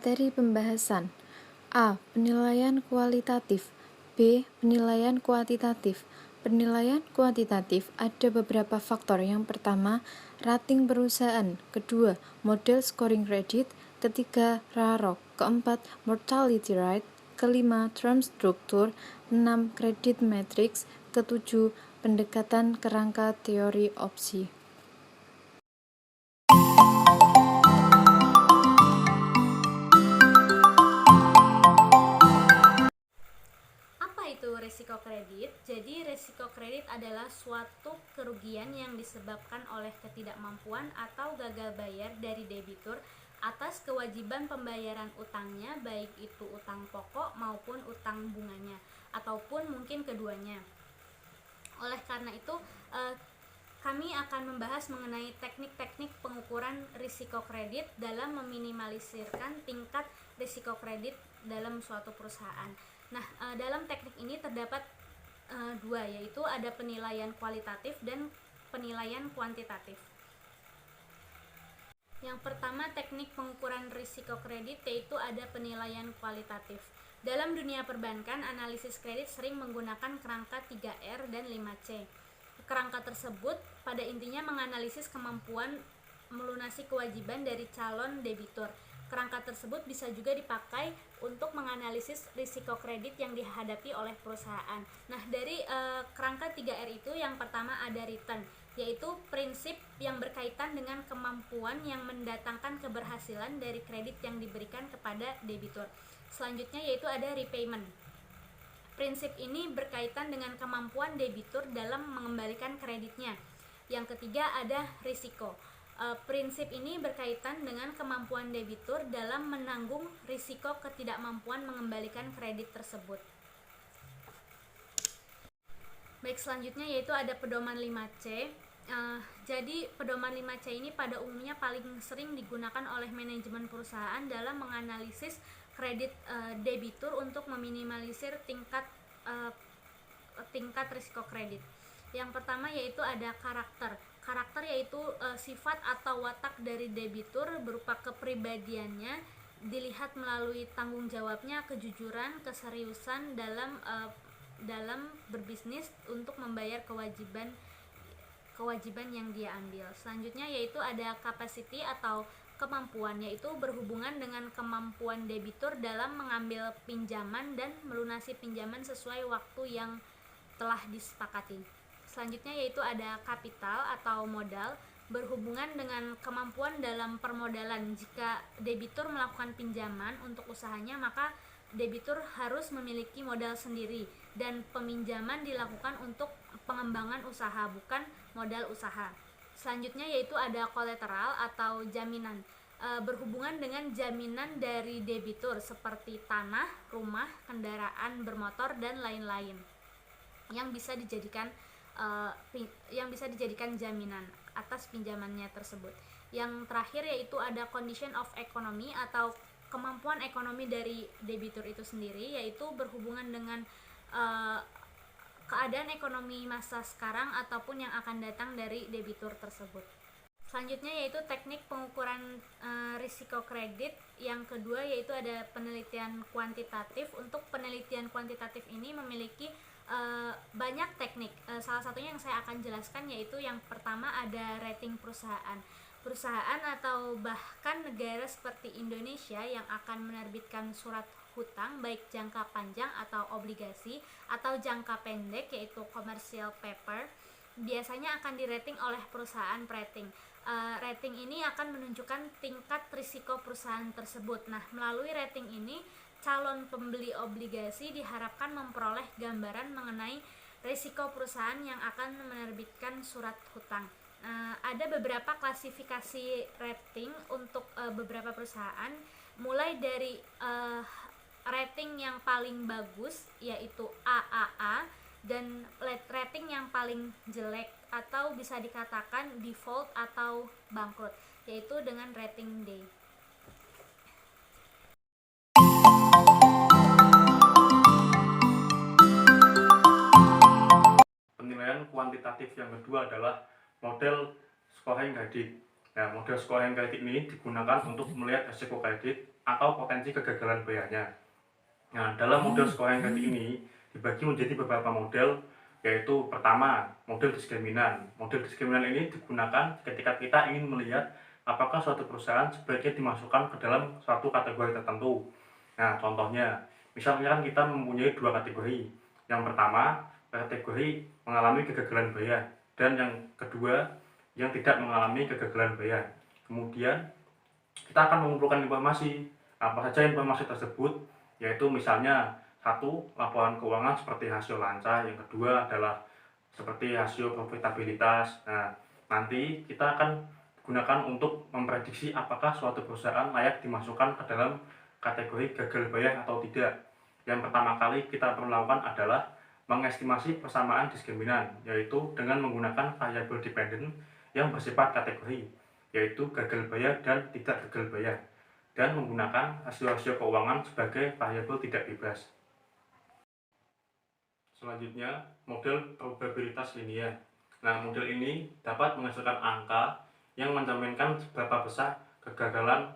Materi pembahasan A. Penilaian kualitatif. B. Penilaian kuantitatif. Penilaian kuantitatif ada beberapa faktor. Yang pertama, rating perusahaan. Kedua, model scoring kredit. Ketiga, RAROC. Keempat, mortality rate. Kelima, term struktur. 6. Credit matrix. Ketujuh, pendekatan kerangka teori opsi. Risiko kredit. Jadi risiko kredit adalah suatu kerugian yang disebabkan oleh ketidakmampuan atau gagal bayar dari debitur atas kewajiban pembayaran utangnya, baik itu utang pokok maupun utang bunganya, ataupun mungkin keduanya. Oleh karena itu, kami akan membahas mengenai teknik-teknik pengukuran risiko kredit dalam meminimalisirkan tingkat risiko kredit dalam suatu perusahaan. Nah, dalam teknik ini terdapat dua, yaitu ada penilaian kualitatif dan penilaian kuantitatif. Yang pertama, teknik pengukuran risiko kredit yaitu ada penilaian kualitatif. Dalam dunia perbankan, analisis kredit sering menggunakan kerangka 3R dan 5C. Kerangka tersebut pada intinya menganalisis kemampuan melunasi kewajiban dari calon debitur. Kerangka tersebut bisa juga dipakai untuk menganalisis risiko kredit yang dihadapi oleh perusahaan. Nah, dari kerangka 3R itu yang pertama ada return, yaitu prinsip yang berkaitan dengan kemampuan yang mendatangkan keberhasilan dari kredit yang diberikan kepada debitur. Selanjutnya yaitu ada repayment. Prinsip ini berkaitan dengan kemampuan debitur dalam mengembalikan kreditnya. Yang ketiga ada risiko. Prinsip ini berkaitan dengan kemampuan debitur dalam menanggung risiko ketidakmampuan mengembalikan kredit tersebut. Baik, selanjutnya yaitu ada pedoman 5C. Jadi pedoman 5C ini pada umumnya paling sering digunakan oleh manajemen perusahaan dalam menganalisis kredit debitur untuk meminimalisir tingkat risiko kredit. Yang pertama yaitu ada karakter. Karakter yaitu sifat atau watak dari debitur berupa kepribadiannya, dilihat melalui tanggung jawabnya, kejujuran, keseriusan dalam berbisnis untuk membayar kewajiban yang dia ambil. Selanjutnya yaitu ada capacity atau kemampuan, yaitu berhubungan dengan kemampuan debitur dalam mengambil pinjaman dan melunasi pinjaman sesuai waktu yang telah disepakati. Selanjutnya yaitu ada kapital atau modal, berhubungan dengan kemampuan dalam permodalan. Jika debitur melakukan pinjaman untuk usahanya, maka debitur harus memiliki modal sendiri dan peminjaman dilakukan untuk pengembangan usaha, bukan modal usaha. Selanjutnya yaitu ada kolateral atau jaminan, berhubungan dengan jaminan dari debitur seperti tanah, rumah, kendaraan bermotor dan lain-lain yang bisa dijadikan jaminan atas pinjamannya tersebut. Yang terakhir yaitu ada condition of economy atau kemampuan ekonomi dari debitur itu sendiri, yaitu berhubungan dengan keadaan ekonomi masa sekarang ataupun yang akan datang dari debitur tersebut. Selanjutnya yaitu teknik pengukuran risiko kredit. Yang kedua yaitu ada penelitian kuantitatif. Untuk penelitian kuantitatif ini memiliki banyak teknik. Salah satunya yang saya akan jelaskan yaitu yang pertama ada rating perusahaan. Perusahaan atau bahkan negara seperti Indonesia yang akan menerbitkan surat hutang baik jangka panjang atau obligasi atau jangka pendek yaitu commercial paper, biasanya akan dirating oleh perusahaan rating. Rating ini akan menunjukkan tingkat risiko perusahaan tersebut. Nah, melalui rating ini calon pembeli obligasi diharapkan memperoleh gambaran mengenai risiko perusahaan yang akan menerbitkan surat hutang. Ada beberapa klasifikasi rating untuk beberapa perusahaan, mulai dari rating yang paling bagus yaitu AAA dan rating yang paling jelek atau bisa dikatakan default atau bangkrut, yaitu dengan rating D. Penilaian kuantitatif yang kedua adalah model scoring kredit. Nah, model scoring kredit ini digunakan untuk melihat risiko kredit atau potensi kegagalan bayarnya. Nah, dalam model scoring kredit ini dibagi menjadi beberapa model, yaitu pertama, model diskriminanan. Model diskriminanan ini digunakan ketika kita ingin melihat apakah suatu perusahaan sebaiknya dimasukkan ke dalam suatu kategori tertentu. Nah, contohnya, misalnya kan kita mempunyai dua kategori. Yang pertama, kategori mengalami kegagalan bayar, dan yang kedua, yang tidak mengalami kegagalan bayar. Kemudian, kita akan mengumpulkan informasi. Apa saja informasi tersebut? Yaitu misalnya, satu, laporan keuangan seperti hasil lancar. Yang kedua adalah seperti hasil profitabilitas. Nah, nanti kita akan gunakan untuk memprediksi apakah suatu perusahaan layak dimasukkan ke dalam kategori gagal bayar atau tidak. Yang pertama kali kita perlu lakukan adalah mengestimasi persamaan diskriminan, yaitu dengan menggunakan variabel dependen yang bersifat kategori, yaitu gagal bayar dan tidak gagal bayar, dan menggunakan hasil-hasil keuangan sebagai variabel tidak bebas. Selanjutnya, model probabilitas linear. Nah, model ini dapat menghasilkan angka yang mencerminkan seberapa besar kegagalan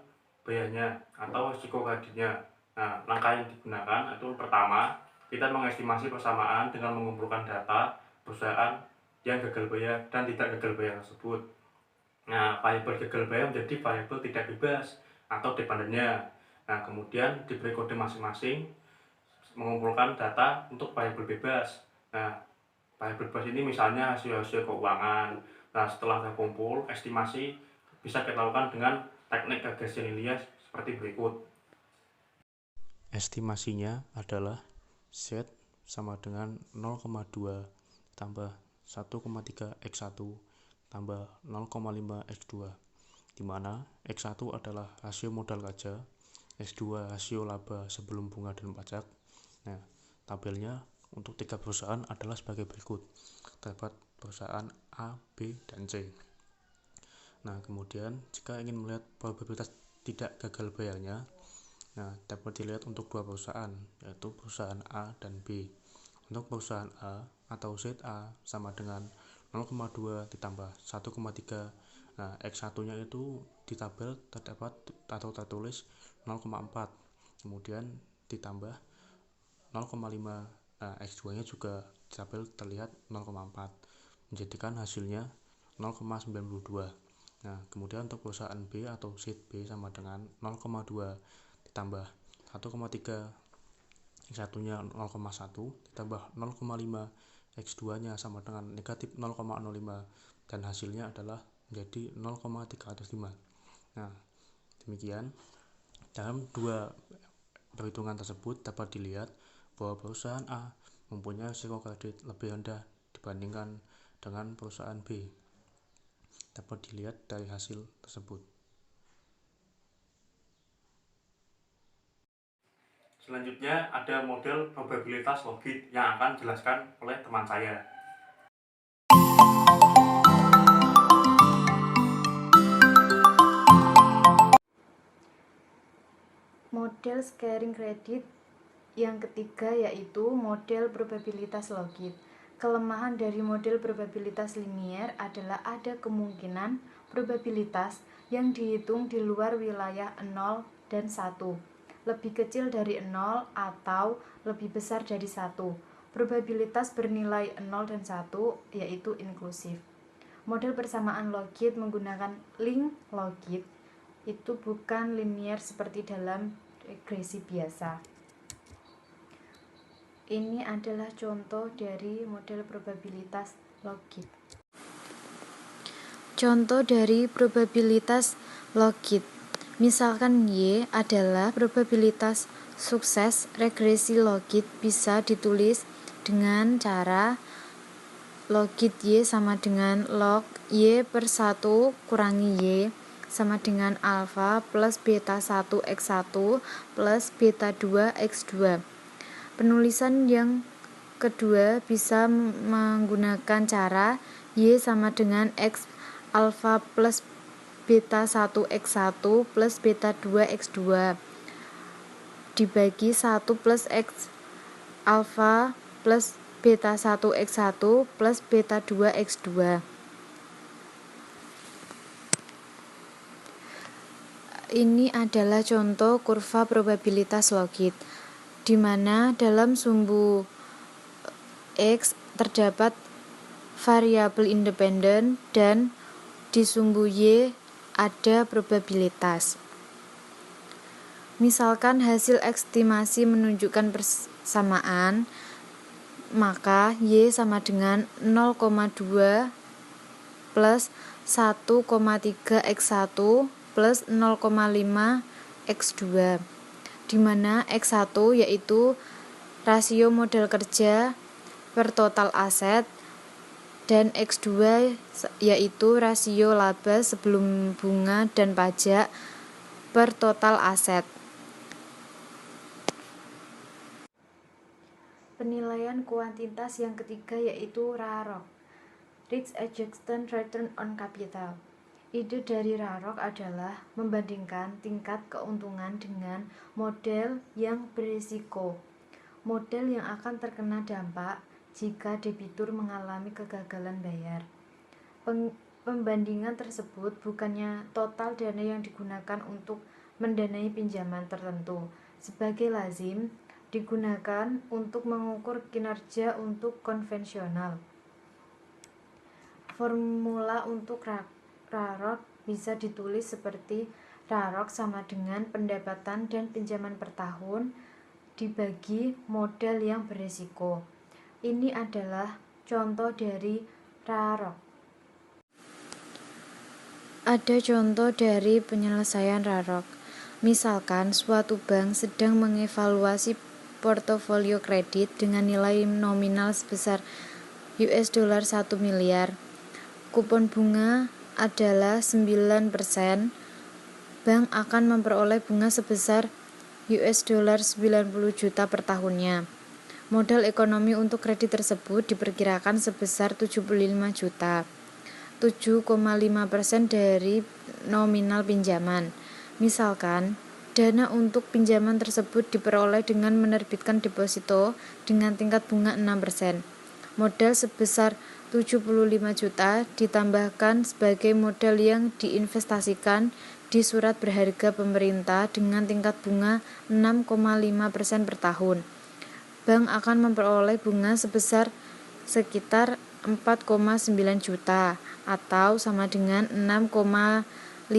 bayarnya atau risiko kreditnya. Nah, langkah yang digunakan itu pertama, kita mengestimasi persamaan dengan mengumpulkan data perusahaan yang gagal bayar dan tidak gagal bayar tersebut. Nah, variabel gagal bayar menjadi variabel tidak bebas atau dependennya. Nah, kemudian diberi kode masing-masing mengumpulkan data untuk variabel bebas. Nah, variabel bebas ini misalnya hasil-hasil keuangan. Nah, setelah terkumpul, estimasi bisa kita lakukan dengan teknik regresi linear seperti berikut. Estimasinya adalah Z sama dengan 0,2 tambah 1,3 X1 tambah 0,5 X2, di mana X1 adalah rasio modal kerja, X2 rasio laba sebelum bunga dan pajak. Nah, tabelnya untuk 3 perusahaan adalah sebagai berikut. Terdapat perusahaan A, B, dan C. Nah, kemudian jika ingin melihat probabilitas tidak gagal bayarnya, nah, dapat dilihat untuk dua perusahaan, yaitu perusahaan A dan B. Untuk perusahaan A atau ZA sama dengan 0,2 ditambah 1,3. Nah, X1-nya itu di tabel terdapat atau tertulis 0,4. Kemudian ditambah 0,5. Nah, X2-nya juga di tabel terlihat 0,4. Menjadikan hasilnya 0,92. Nah, kemudian untuk perusahaan B atau ZB sama dengan 0,2 ditambah 1,3, X1-nya 0,1 ditambah 0,5, X2 nya sama dengan negatif 0,05, dan hasilnya adalah menjadi 0,305. Nah, demikian dalam dua perhitungan tersebut dapat dilihat bahwa perusahaan A mempunyai risiko kredit lebih rendah dibandingkan dengan perusahaan B. Dapat dilihat dari hasil tersebut. Selanjutnya ada model probabilitas logit yang akan dijelaskan oleh teman saya. Model scoring kredit yang ketiga yaitu model probabilitas logit. Kelemahan dari model probabilitas linear adalah ada kemungkinan probabilitas yang dihitung di luar wilayah 0 dan 1. Lebih kecil dari 0 atau lebih besar dari 1. Probabilitas bernilai 0 dan 1 yaitu inklusif. Model persamaan logit menggunakan link logit itu bukan linear seperti dalam regresi biasa. Ini adalah contoh dari model probabilitas logit. Contoh dari probabilitas logit. Misalkan Y adalah probabilitas sukses regresi logit, bisa ditulis dengan cara logit Y sama dengan log Y per 1 kurangi Y sama dengan alfa plus beta 1 X1 plus beta 2 X2. Penulisan yang kedua bisa menggunakan cara Y sama dengan X alfa plus beta 1 X1 plus beta 2 X2 dibagi 1 plus X alfa plus beta 1 X1 plus beta 2 X2. Ini adalah contoh kurva probabilitas logit, di mana dalam sumbu X terdapat variabel independen dan di sumbu Y ada probabilitas. Misalkan hasil estimasi menunjukkan persamaan, maka Y sama dengan 0,2 plus 1,3 X1 plus 0,5 X2, di mana X1 yaitu rasio modal kerja per total aset dan X2 yaitu rasio laba sebelum bunga dan pajak per total aset. Penilaian kuantitas yang ketiga yaitu RAROC, Risk Adjusted Return on Capital. Ide dari RAROC adalah membandingkan tingkat keuntungan dengan model yang berisiko. Model yang akan terkena dampak jika debitur mengalami kegagalan bayar. Pembandingan tersebut bukannya total dana yang digunakan untuk mendanai pinjaman tertentu. Sebagai lazim, digunakan untuk mengukur kinerja untuk konvensional. Formula untuk RAROC bisa ditulis seperti RAROC sama dengan pendapatan dan pinjaman per tahun dibagi modal yang berisiko. Ini adalah contoh dari RAROC. Ada contoh dari penyelesaian RAROC. Misalkan suatu bank sedang mengevaluasi portofolio kredit dengan nilai nominal sebesar $1 miliar. Kupon bunga adalah 9%, bank akan memperoleh bunga sebesar $90 juta per tahunnya. Modal ekonomi untuk kredit tersebut diperkirakan sebesar 75 juta, 7,5% dari nominal pinjaman. Misalkan, dana untuk pinjaman tersebut diperoleh dengan menerbitkan deposito dengan tingkat bunga 6%. Modal sebesar 75 juta ditambahkan sebagai modal yang diinvestasikan di surat berharga pemerintah dengan tingkat bunga 6,5% per tahun. Bank akan memperoleh bunga sebesar sekitar 4,9 juta atau sama dengan 6,5%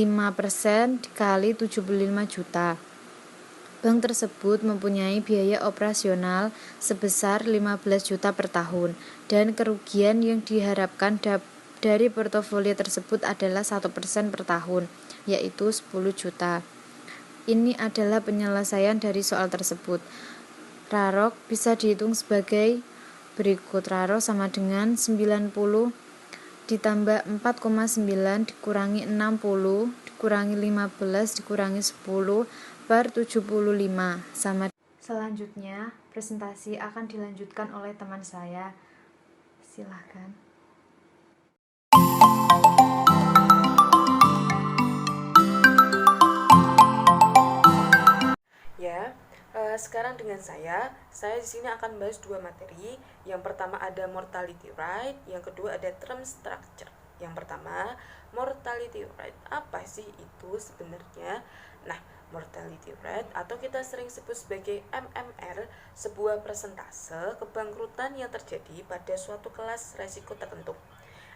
dikali 75 juta. Bank tersebut mempunyai biaya operasional sebesar 15 juta per tahun dan kerugian yang diharapkan dari portofolio tersebut adalah 1% per tahun, yaitu 10 juta. Ini adalah penyelesaian dari soal tersebut. RAROC bisa dihitung sebagai berikut. RAROC sama dengan 90 ditambah 4,9 dikurangi 60 dikurangi 15 dikurangi 10 per 75 sama. Selanjutnya, presentasi akan dilanjutkan oleh teman saya. Silahkan. Sekarang dengan saya di sini akan bahas dua materi. Yang pertama ada mortality rate, yang kedua ada term structure. Yang pertama, mortality rate. Apa sih itu sebenarnya? Nah, mortality rate atau kita sering sebut sebagai MMR, sebuah persentase kebangkrutan yang terjadi pada suatu kelas resiko tertentu.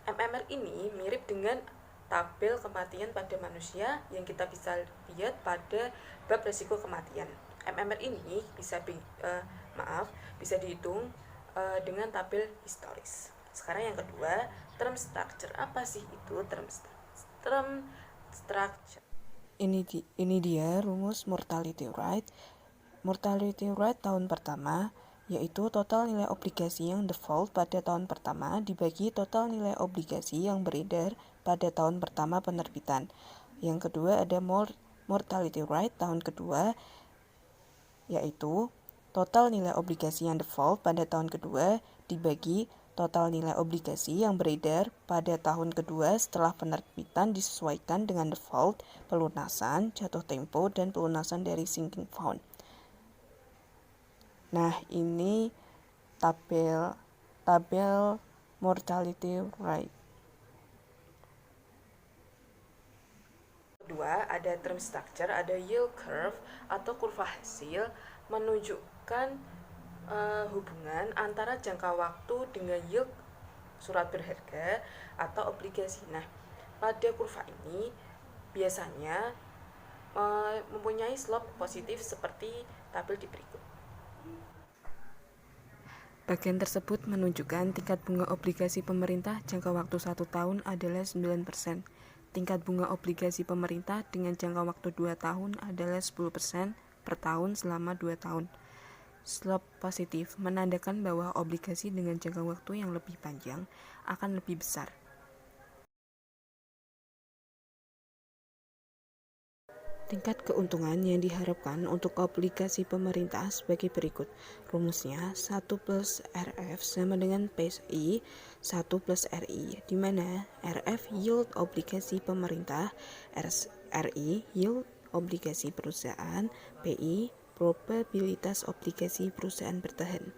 MMR ini mirip dengan tabel kematian pada manusia yang kita bisa lihat pada bab resiko kematian. MMR ini bisa dihitung dengan tabel historis. Sekarang yang kedua, term structure. Apa sih itu term structure? Ini dia rumus mortality rate. Mortality rate tahun pertama yaitu total nilai obligasi yang default pada tahun pertama dibagi total nilai obligasi yang beredar pada tahun pertama penerbitan. Yang kedua ada mortality rate tahun kedua, yaitu total nilai obligasi yang default pada tahun kedua dibagi total nilai obligasi yang beredar pada tahun kedua setelah penerbitan disesuaikan dengan default, pelunasan, jatuh tempo, dan pelunasan dari sinking fund. Nah, ini tabel mortality rate. Kedua, ada term structure, ada yield curve atau kurva hasil menunjukkan hubungan antara jangka waktu dengan yield surat berharga atau obligasi. Nah, pada kurva ini biasanya mempunyai slope positif seperti tabel di berikut. Bagian tersebut menunjukkan tingkat bunga obligasi pemerintah jangka waktu 1 tahun adalah 9%. Tingkat bunga obligasi pemerintah dengan jangka waktu 2 tahun adalah 10% per tahun selama 2 tahun. Slope positif menandakan bahwa obligasi dengan jangka waktu yang lebih panjang akan lebih besar. Tingkat keuntungan yang diharapkan untuk obligasi pemerintah sebagai berikut. Rumusnya 1 plus RF sama dengan PI 1 plus RI, di mana RF yield obligasi pemerintah, RI yield obligasi perusahaan, PI probabilitas obligasi perusahaan bertahan.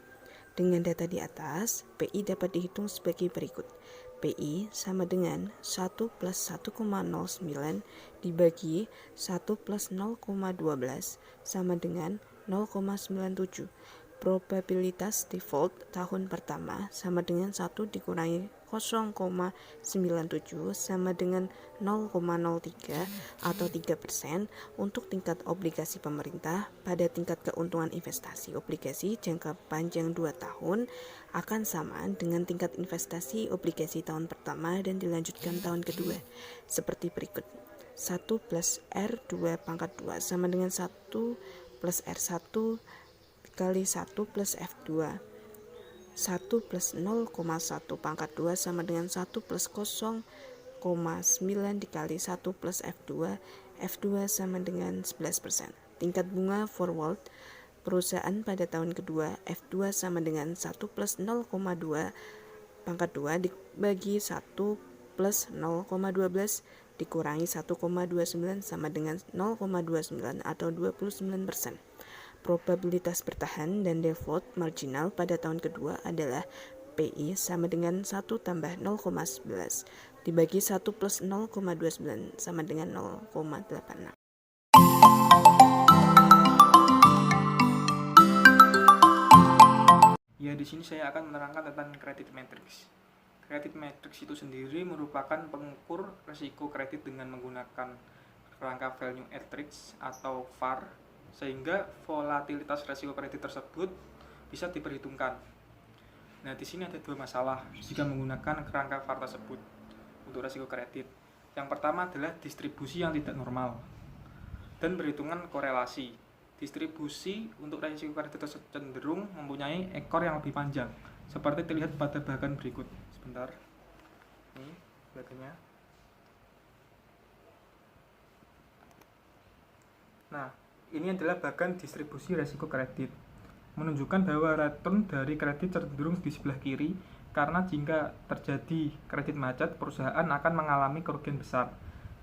Dengan data di atas, PI dapat dihitung sebagai berikut. PI sama dengan 1 plus 1,09 dibagi 1 plus 0,12 sama dengan 0,97. Probabilitas default tahun pertama sama dengan 1 dikurangi 0,97 sama dengan 0,03 atau 3% untuk tingkat obligasi pemerintah. Pada tingkat keuntungan investasi obligasi jangka panjang 2 tahun akan sama dengan tingkat investasi obligasi tahun pertama dan dilanjutkan tahun kedua seperti berikut. 1 plus R2 pangkat 2 sama dengan 1 plus R1 kali 1 plus F2. 1 plus 0,1 pangkat 2 sama dengan 1 plus 0,9 dikali 1 plus F2. F2 sama dengan 11%. Tingkat bunga forward perusahaan pada tahun kedua, F2 sama dengan 1 plus 0,2 pangkat 2 dibagi 1 plus 0,12 dikurangi 1,29 sama dengan 0,29 atau 29%. Probabilitas bertahan dan default marginal pada tahun kedua adalah PI sama dengan 1 tambah 0,11 dibagi 1 plus 0,29 sama dengan 0,86. Ya, di sini saya akan menerangkan tentang credit matrix. Credit matrix itu sendiri merupakan pengukur risiko kredit dengan menggunakan rangka value matrix atau VAR, sehingga volatilitas risiko kredit tersebut bisa diperhitungkan. Nah, di sini ada 2 masalah jika menggunakan rangka VAR tersebut untuk risiko kredit. Yang pertama adalah distribusi yang tidak normal dan perhitungan korelasi. Distribusi untuk risiko kredit tersebut cenderung mempunyai ekor yang lebih panjang, seperti terlihat pada bagan berikut. Sebentar, ini bagannya. Nah, ini adalah bagan distribusi risiko kredit, menunjukkan bahwa return dari kredit cenderung di sebelah kiri, karena jika terjadi kredit macet, perusahaan akan mengalami kerugian besar.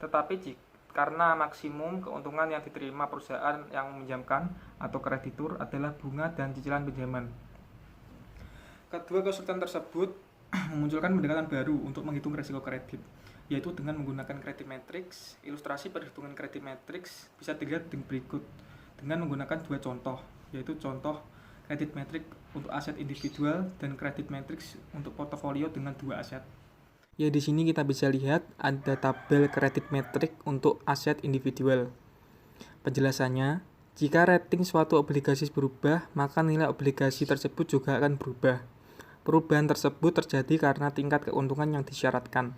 Tetapi karena maksimum keuntungan yang diterima perusahaan yang meminjamkan atau kreditur adalah bunga dan cicilan pinjaman. Kedua konsultan tersebut memunculkan pendekatan baru untuk menghitung risiko kredit, yaitu dengan menggunakan credit matrix. Ilustrasi perhitungan credit matrix bisa dilihat berikut dengan menggunakan 2 contoh, yaitu contoh credit matrix untuk aset individual dan credit matrix untuk portofolio dengan 2 aset. Ya, di sini kita bisa lihat ada tabel credit matrix untuk aset individual. Penjelasannya, jika rating suatu obligasi berubah, maka nilai obligasi tersebut juga akan berubah. Perubahan tersebut terjadi karena tingkat keuntungan yang disyaratkan,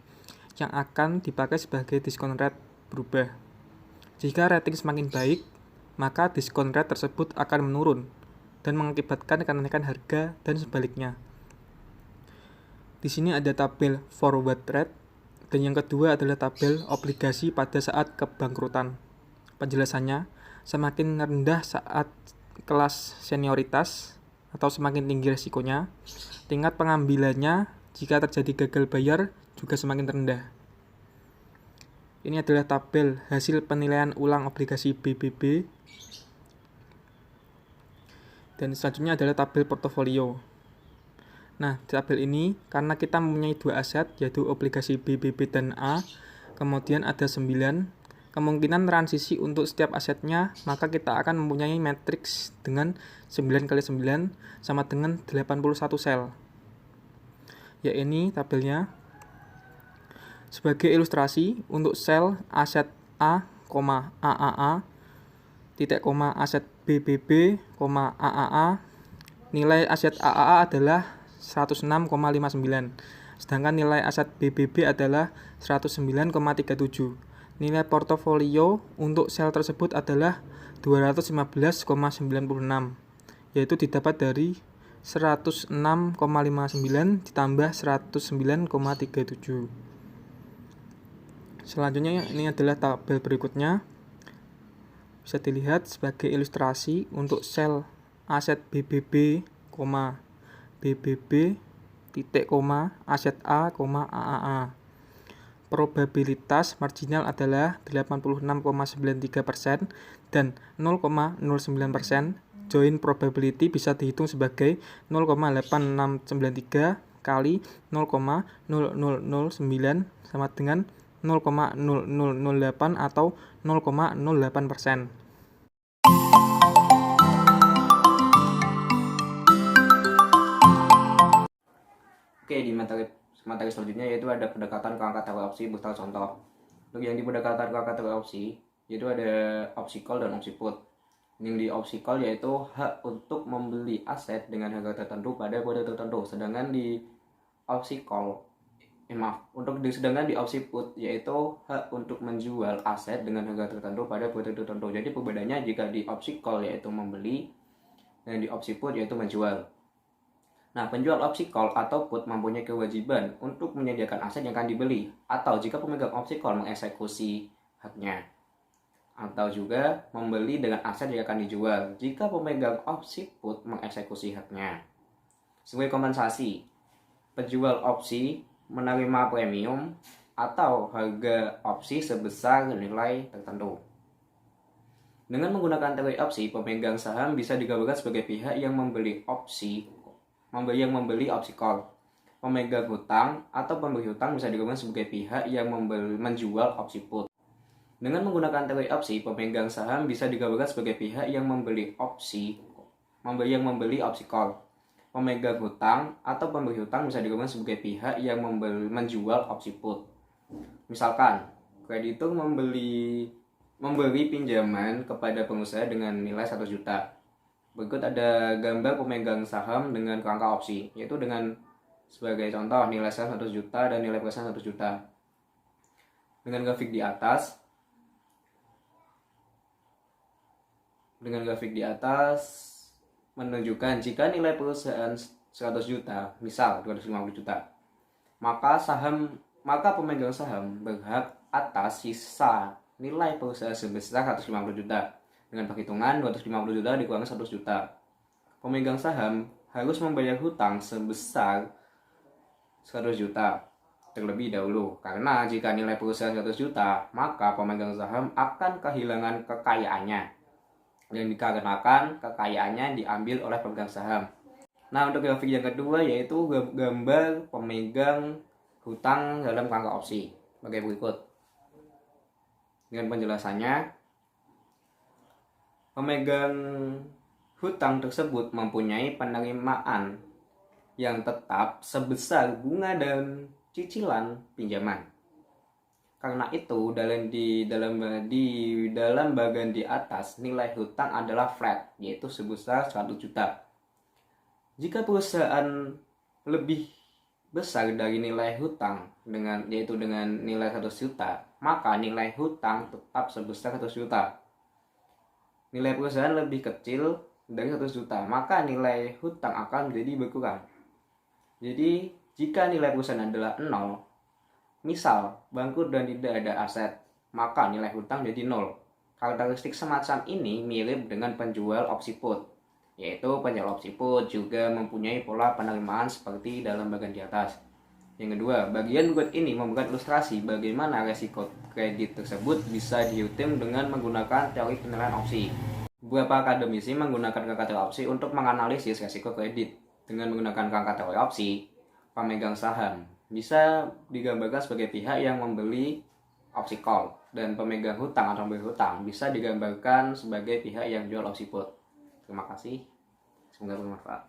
yang akan dipakai sebagai discount rate berubah. Jika rating semakin baik, maka discount rate tersebut akan menurun dan mengakibatkan kenaikan harga dan sebaliknya. Di sini ada tabel forward rate, dan yang kedua adalah tabel obligasi pada saat kebangkrutan. Penjelasannya, semakin rendah saat kelas senioritas atau semakin tinggi risikonya, tingkat pengambilannya jika terjadi gagal bayar juga semakin rendah. Ini adalah tabel hasil penilaian ulang obligasi BBB. Dan selanjutnya adalah tabel portofolio. Nah, di tabel ini karena kita mempunyai 2 aset, yaitu obligasi BBB dan A, kemudian ada 9 kemungkinan transisi untuk setiap asetnya, maka kita akan mempunyai matriks dengan 9 kali 9 sama dengan 81 sel. Ya, ini tabelnya. Sebagai ilustrasi, untuk sel aset A, AAA, titik koma aset BBB, AAA, nilai aset AAA adalah 106,59, sedangkan nilai aset BBB adalah 109,37. Nilai portofolio untuk sel tersebut adalah 215,96, yaitu didapat dari 106,59 ditambah 109,37. Selanjutnya ini adalah tabel berikutnya. Bisa dilihat sebagai ilustrasi untuk sel aset BBB, BBB, titik koma, aset A, AAA. Probabilitas marginal adalah 86,93% dan 0,09%. Joint probability bisa dihitung sebagai 0,8693 kali 0,0009 sama dengan 0,0008 atau 0,08%. Oke, di materi selanjutnya yaitu ada pendekatan ke angka teori opsi beserta contoh. Untuk yang di pendekatan ke angka teori opsi, yaitu ada opsi call dan opsi put. Yang di opsi call yaitu hak untuk membeli aset dengan harga tertentu pada kode tertentu, sedangkan di opsi call sedangkan di opsi put yaitu hak untuk menjual aset dengan harga tertentu pada kode tertentu. Jadi perbedaannya jika di opsi call yaitu membeli dan di opsi put yaitu menjual. Nah, penjual opsi call atau put mempunyai kewajiban untuk menyediakan aset yang akan dibeli, atau jika pemegang opsi call mengeksekusi haknya, atau juga membeli dengan aset yang akan dijual jika pemegang opsi put mengeksekusi haknya. Sebagai kompensasi, penjual opsi menerima premium atau harga opsi sebesar nilai tertentu. Dengan menggunakan teori opsi, pemegang saham bisa digabungkan sebagai pihak yang membeli opsi call. Pemegang hutang atau pemberi hutang bisa digabungkan sebagai pihak yang menjual opsi put. Dengan menggunakan teori opsi, pemegang saham bisa digabungkan sebagai pihak yang membeli opsi call. Pemegang hutang atau pemberi hutang bisa digabungkan sebagai pihak yang menjual opsi put. Misalkan, kreditur memberi pinjaman kepada pengusaha dengan nilai 1 juta. Berikut ada gambar pemegang saham dengan kerangka opsi, yaitu dengan sebagai contoh nilai saham 1 juta dan nilai perusahaan 1 juta. Dengan grafik di atas menunjukkan jika nilai perusahaan 100 juta, misal 250 juta, maka pemegang saham berhak atas sisa nilai perusahaan sebesar 150 juta. Dengan perhitungan 250 juta dikurangi 100 juta. Pemegang saham harus membayar hutang sebesar 100 juta terlebih dahulu, karena jika nilai perusahaan 100 juta, maka pemegang saham akan kehilangan kekayaannya, yang dikarenakan kekayaannya diambil oleh pemegang saham. Nah, untuk grafik yang kedua yaitu gambar pemegang hutang dalam kerangka opsi sebagai berikut. Dengan penjelasannya, pemegang hutang tersebut mempunyai penerimaan yang tetap sebesar bunga dan cicilan pinjaman. Karena itu, di dalam bagian di atas, nilai hutang adalah flat, yaitu sebesar 100 juta. Jika perusahaan lebih besar dari nilai hutang yaitu dengan nilai 100 juta, maka nilai hutang tetap sebesar 100 juta. Nilai perusahaan lebih kecil dari 100 juta, maka nilai hutang akan menjadi berkurang. Jadi, jika nilai perusahaan adalah 0, misal bangkrut dan tidak ada aset, maka nilai hutang jadi 0. Karakteristik semacam ini mirip dengan penjual opsi put, yaitu penjual opsi put juga mempunyai pola penerimaan seperti dalam bagian di atas. Yang kedua, bagian berikut ini memberikan ilustrasi bagaimana resiko kredit tersebut bisa dihitung dengan menggunakan teori penilaian opsi. Beberapa akademisi menggunakan kerangka teori opsi untuk menganalisis resiko kredit. Dengan menggunakan kerangka teori opsi, pemegang saham bisa digambarkan sebagai pihak yang membeli opsi call, dan pemegang hutang atau pemberi hutang bisa digambarkan sebagai pihak yang jual opsi put. Terima kasih, semoga bermanfaat.